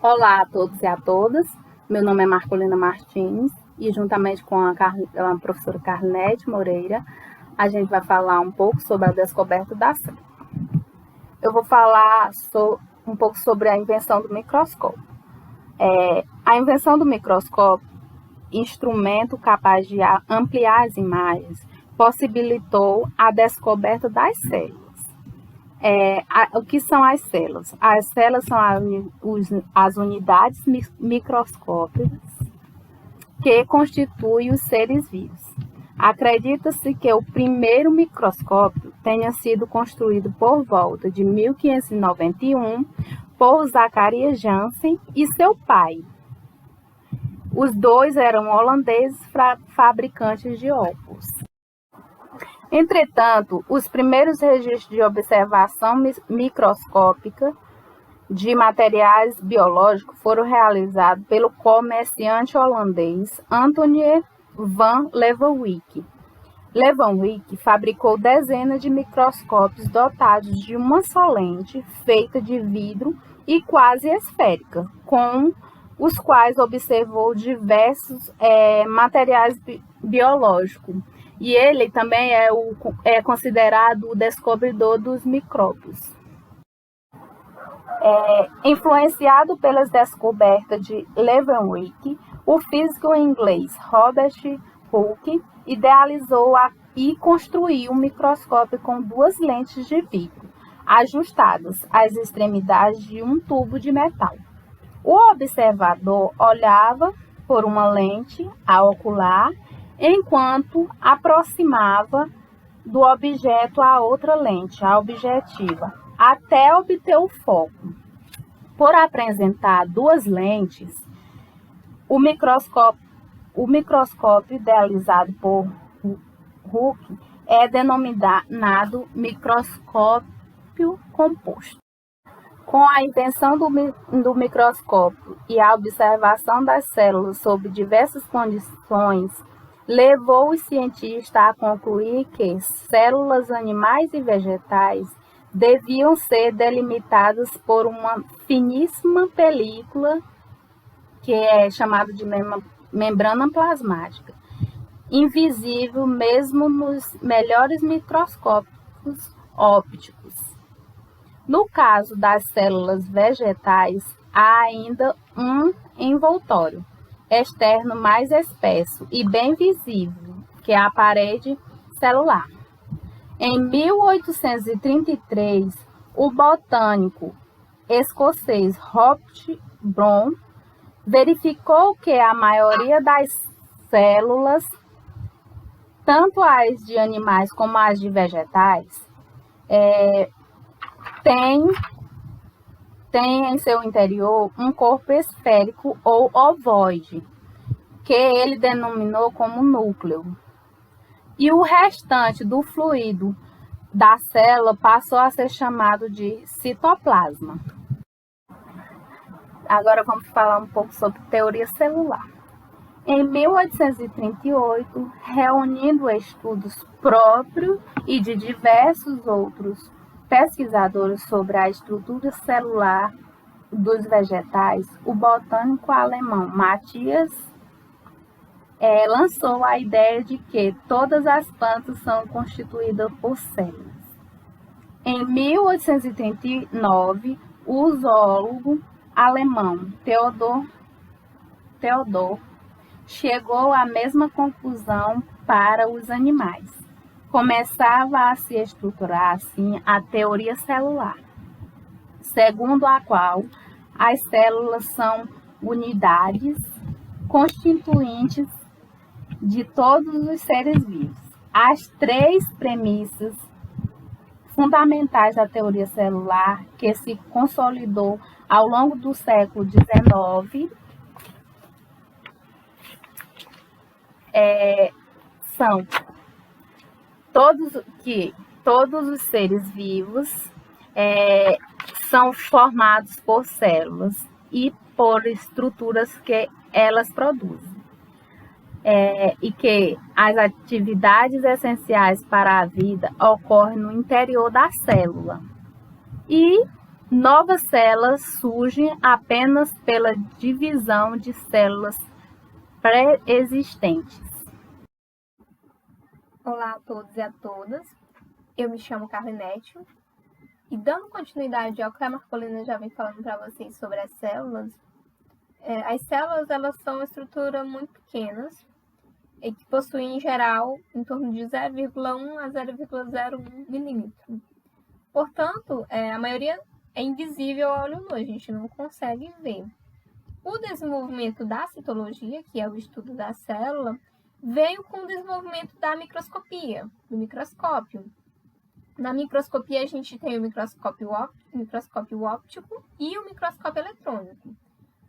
Olá a todos e a todas, meu nome é Marcolina Martins e juntamente com a professora Carlete Moreira, a gente vai falar um pouco sobre a descoberta da célula. Eu vou falar um pouco sobre a invenção do microscópio. A invenção do microscópio, instrumento capaz de ampliar as imagens, possibilitou a descoberta das células. O que são as células? As células são as unidades microscópicas que constituem os seres vivos. Acredita-se que o primeiro microscópio tenha sido construído por volta de 1591 por Zacarias Janssen e seu pai. Os dois eram holandeses fabricantes de óculos. Entretanto, os primeiros registros de observação microscópica de materiais biológicos foram realizados pelo comerciante holandês Antonie van Leeuwenhoek. Leeuwenhoek fabricou dezenas de microscópios dotados de uma só lente feita de vidro e quase esférica, com os quais observou diversos materiais biológicos. E ele também é considerado o descobridor dos micróbios. Influenciado pelas descobertas de Leeuwenhoek, o físico inglês Robert Hooke idealizou e construiu um microscópio com duas lentes de vidro, ajustadas às extremidades de um tubo de metal. O observador olhava por uma lente ocular enquanto aproximava do objeto a outra lente, a objetiva, até obter o foco. Por apresentar duas lentes, o microscópio idealizado por Hooke é denominado microscópio composto. Com a invenção do microscópio e a observação das células sob diversas condições, levou os cientistas a concluir que células animais e vegetais deviam ser delimitadas por uma finíssima película, que é chamada de membrana plasmática, invisível mesmo nos melhores microscópios ópticos. No caso das células vegetais, há ainda um envoltório externo mais espesso e bem visível, que é a parede celular. Em 1833, o botânico escocês Robert Brown verificou que a maioria das células, tanto as de animais como as de vegetais, tem em seu interior um corpo esférico ou ovoide, que ele denominou como núcleo. E o restante do fluido da célula passou a ser chamado de citoplasma. Agora vamos falar um pouco sobre teoria celular. Em 1838, reunindo estudos próprios e de diversos outros pesquisadores sobre a estrutura celular dos vegetais, o botânico alemão Matthias lançou a ideia de que todas as plantas são constituídas por células. Em 1839, o zoólogo alemão Theodor chegou à mesma conclusão para os animais. Começava a se estruturar assim a teoria celular, segundo a qual as células são unidades constituintes de todos os seres vivos. As três premissas fundamentais da teoria celular, que se consolidou ao longo do século XIX, são todos os seres vivos são formados por células e por estruturas que elas produzem. E que as atividades essenciais para a vida ocorrem no interior da célula. E Novas células surgem apenas pela divisão de células pré-existentes. Olá a todos e a todas, eu me chamo Carlinete e dando continuidade ao que a Marcolina já vem falando para vocês sobre as células elas são uma estrutura muito pequenas e que possuem em geral em torno de 0,1 a 0,01 milímetro. Portanto, a maioria é invisível ao olho nu, a gente não consegue ver. O desenvolvimento da citologia, que é o estudo da célula, veio com o desenvolvimento da microscopia, do microscópio. Na microscopia, a gente tem o microscópio óptico e o microscópio eletrônico.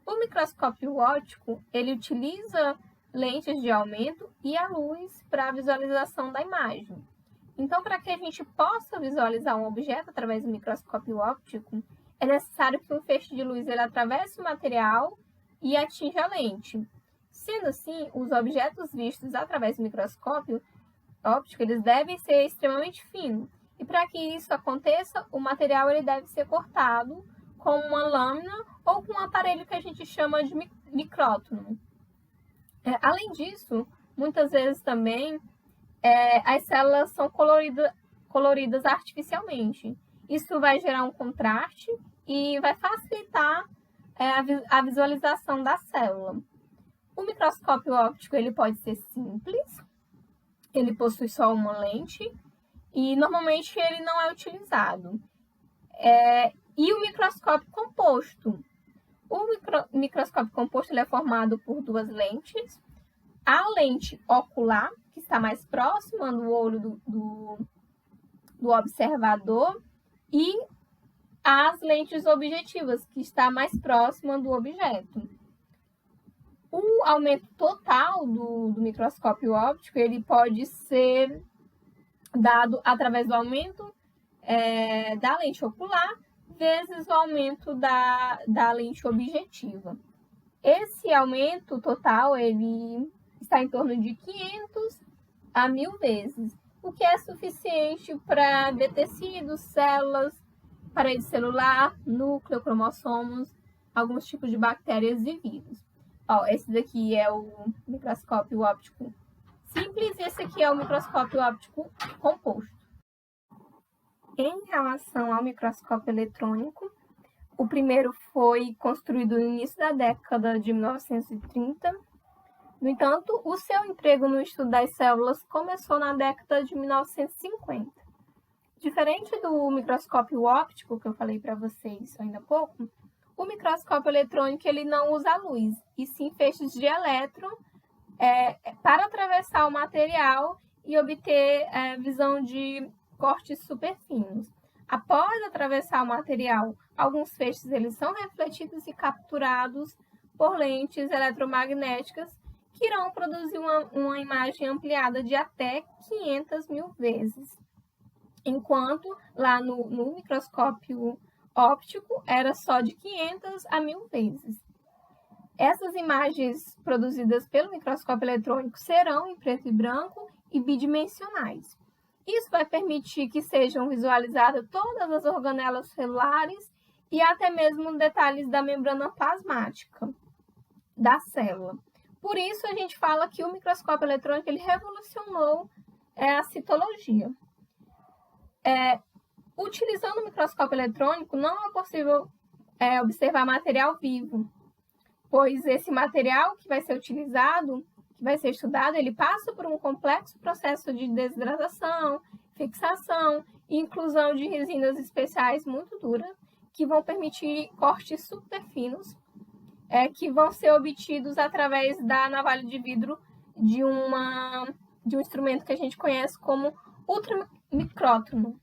O microscópio óptico, ele utiliza lentes de aumento e a luz para a visualização da imagem. Então, para que a gente possa visualizar um objeto através do microscópio óptico, é necessário que um feixe de luz ele atravesse o material e atinja a lente. Sendo assim, os objetos vistos através do microscópio óptico, eles devem ser extremamente finos. E para que isso aconteça, o material ele deve ser cortado com uma lâmina ou com um aparelho que a gente chama de micrótomo. Além disso, muitas vezes também as células são coloridas artificialmente. Isso vai gerar um contraste e vai facilitar a visualização da célula. O microscópio óptico ele pode ser simples, ele possui só uma lente e normalmente ele não é utilizado. E o microscópio composto. O microscópio composto ele é formado por duas lentes. A lente ocular, que está mais próxima do olho do observador, e as lentes objetivas, que está mais próxima do objeto. O aumento total do microscópio óptico ele pode ser dado através do aumento da lente ocular vezes o aumento da lente objetiva. Esse aumento total ele está em torno de 500 a 1000 vezes, o que é suficiente para ver tecidos, células, parede celular, núcleo, cromossomos, alguns tipos de bactérias e vírus. Esse daqui é o microscópio óptico simples e esse aqui é o microscópio óptico composto. Em relação ao microscópio eletrônico, o primeiro foi construído no início da década de 1930. No entanto, o seu emprego no estudo das células começou na década de 1950. Diferente do microscópio óptico, que eu falei para vocês ainda há pouco, o microscópio eletrônico ele não usa luz, e sim feixes de elétron para atravessar o material e obter visão de cortes super finos. Após atravessar o material, alguns feixes eles são refletidos e capturados por lentes eletromagnéticas que irão produzir uma imagem ampliada de até 500 mil vezes. Enquanto lá no microscópio óptico era só de 500 a 1000 vezes. Essas imagens produzidas pelo microscópio eletrônico serão em preto e branco e bidimensionais. Isso vai permitir que sejam visualizadas todas as organelas celulares e até mesmo detalhes da membrana plasmática da célula. Por isso, a gente fala que o microscópio eletrônico ele revolucionou a citologia. Utilizando o microscópio eletrônico, não é possível observar material vivo, pois esse material que vai ser utilizado, que vai ser estudado, ele passa por um complexo processo de desidratação, fixação e inclusão de resinas especiais muito duras, que vão permitir cortes super finos, que vão ser obtidos através da navalha de vidro de um instrumento que a gente conhece como ultramicrótomo.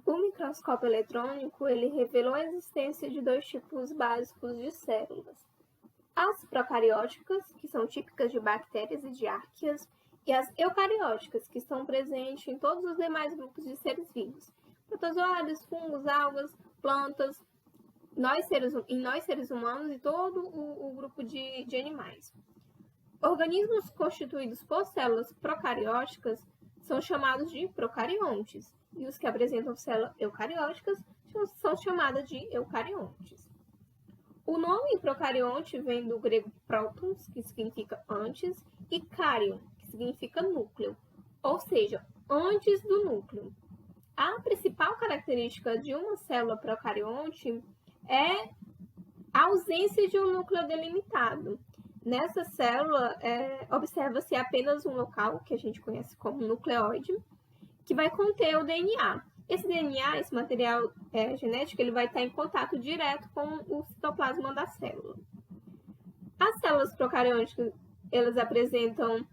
O microscópio eletrônico ele revelou a existência de dois tipos básicos de células. As procarióticas, que são típicas de bactérias e de arqueias, e as eucarióticas, que estão presentes em todos os demais grupos de seres vivos, protozoários, fungos, algas, plantas, em nós seres humanos e todo o grupo de animais. Organismos constituídos por células procarióticas são chamados de procariontes, e os que apresentam células eucarióticas são chamadas de eucariontes. O nome procarionte vem do grego prótons, que significa antes, e karion, que significa núcleo, ou seja, antes do núcleo. A principal característica de uma célula procarionte é a ausência de um núcleo delimitado. Nessa célula, observa-se apenas um local, que a gente conhece como nucleóide, que vai conter o DNA. Esse DNA, esse material genético, ele vai estar em contato direto com o citoplasma da célula. As células procariontes, elas apresentam,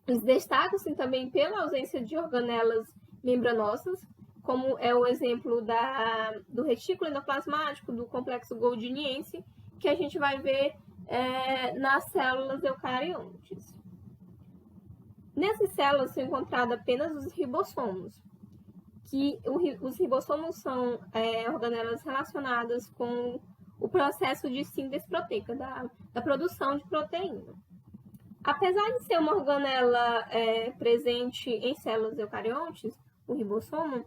eles destacam-se também pela ausência de organelas membranosas, como é o exemplo do retículo endoplasmático, do complexo goldiniense, que a gente vai ver nas células eucariontes. Nessas células são encontrados apenas os ribossomos, que os ribossomos são organelas relacionadas com o processo de síntese proteica, da produção de proteína. Apesar de ser uma organela presente em células eucariontes, o ribossomo,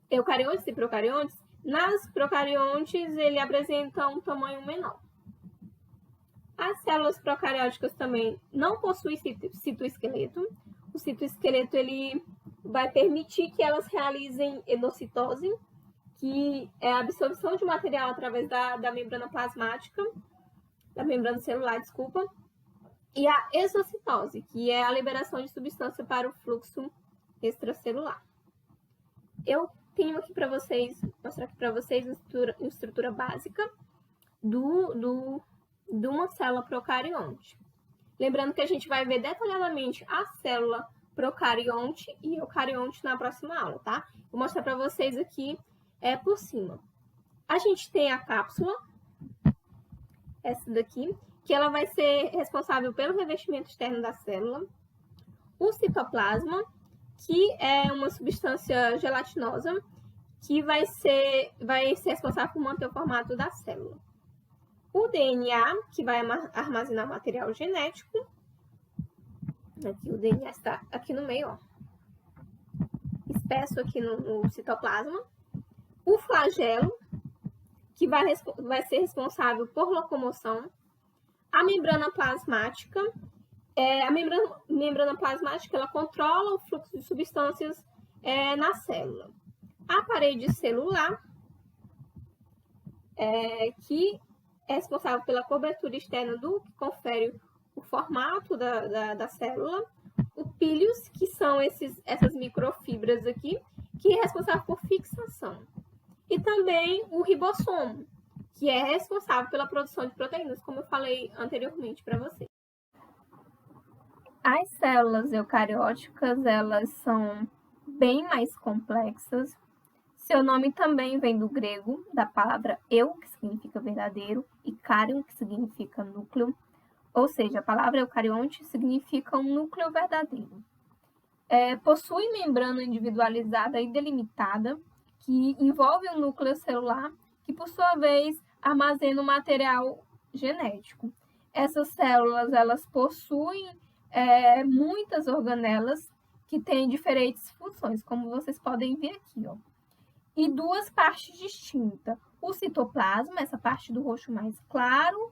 eucariontes e procariontes, nas procariontes ele apresenta um tamanho menor. As células procarióticas também não possuem citoesqueleto. O citoesqueleto ele vai permitir que elas realizem endocitose, que é a absorção de material através da membrana plasmática, da membrana celular, desculpa, e a exocitose, que é a liberação de substância para o fluxo extracelular. Eu tenho aqui para vocês, mostrar aqui para vocês a estrutura básica de uma célula procarionte. Lembrando que a gente vai ver detalhadamente a célula procarionte e eucarionte na próxima aula, tá? Vou mostrar para vocês aqui por cima. A gente tem a cápsula, essa daqui, que ela vai ser responsável pelo revestimento externo da célula. O citoplasma, que é uma substância gelatinosa, que vai ser responsável por manter o formato da célula. O DNA, que vai armazenar material genético. Aqui o DNA está aqui no meio, ó, espesso aqui no citoplasma. O flagelo, que vai ser responsável por locomoção. A membrana plasmática. A membrana plasmática ela controla o fluxo de substâncias na célula. A parede celular, que é responsável pela cobertura externa que confere o formato da célula. O pílios, que são essas microfibras aqui, que é responsável por fixação. E também o ribossomo, que é responsável pela produção de proteínas, como eu falei anteriormente para vocês. As células eucarióticas, elas são bem mais complexas. Seu nome também vem do grego, da palavra eu, que significa verdadeiro, e karion, que significa núcleo. Ou seja, a palavra eucarionte significa um núcleo verdadeiro. Possui membrana individualizada e delimitada, que envolve o núcleo celular, que por sua vez armazena o material genético. Essas células, elas possuem muitas organelas que têm diferentes funções, como vocês podem ver aqui, ó. E duas partes distintas. O citoplasma, essa parte do roxo mais claro,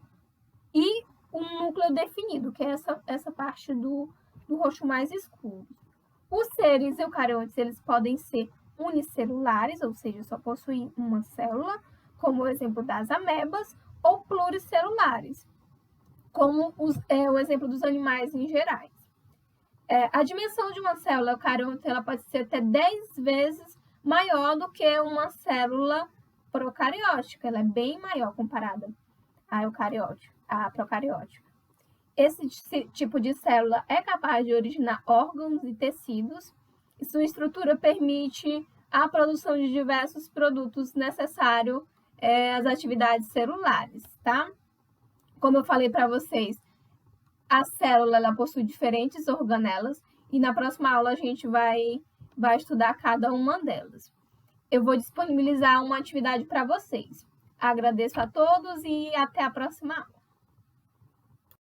e o núcleo definido, que é essa parte do roxo mais escuro. Os seres eucariontes, eles podem ser unicelulares, ou seja, só possuem uma célula, como o exemplo das amebas, ou pluricelulares, como o exemplo dos animais em gerais. A dimensão de uma célula eucarionte ela pode ser até 10 vezes maior do que uma célula procariótica. Ela é bem maior comparada à procariótica. Esse tipo de célula é capaz de originar órgãos e tecidos, e sua estrutura permite a produção de diversos produtos necessários às atividades celulares, tá? Como eu falei para vocês, a célula ela possui diferentes organelas e na próxima aula a gente vai estudar cada uma delas. Eu vou disponibilizar uma atividade para vocês. Agradeço a todos e até a próxima aula.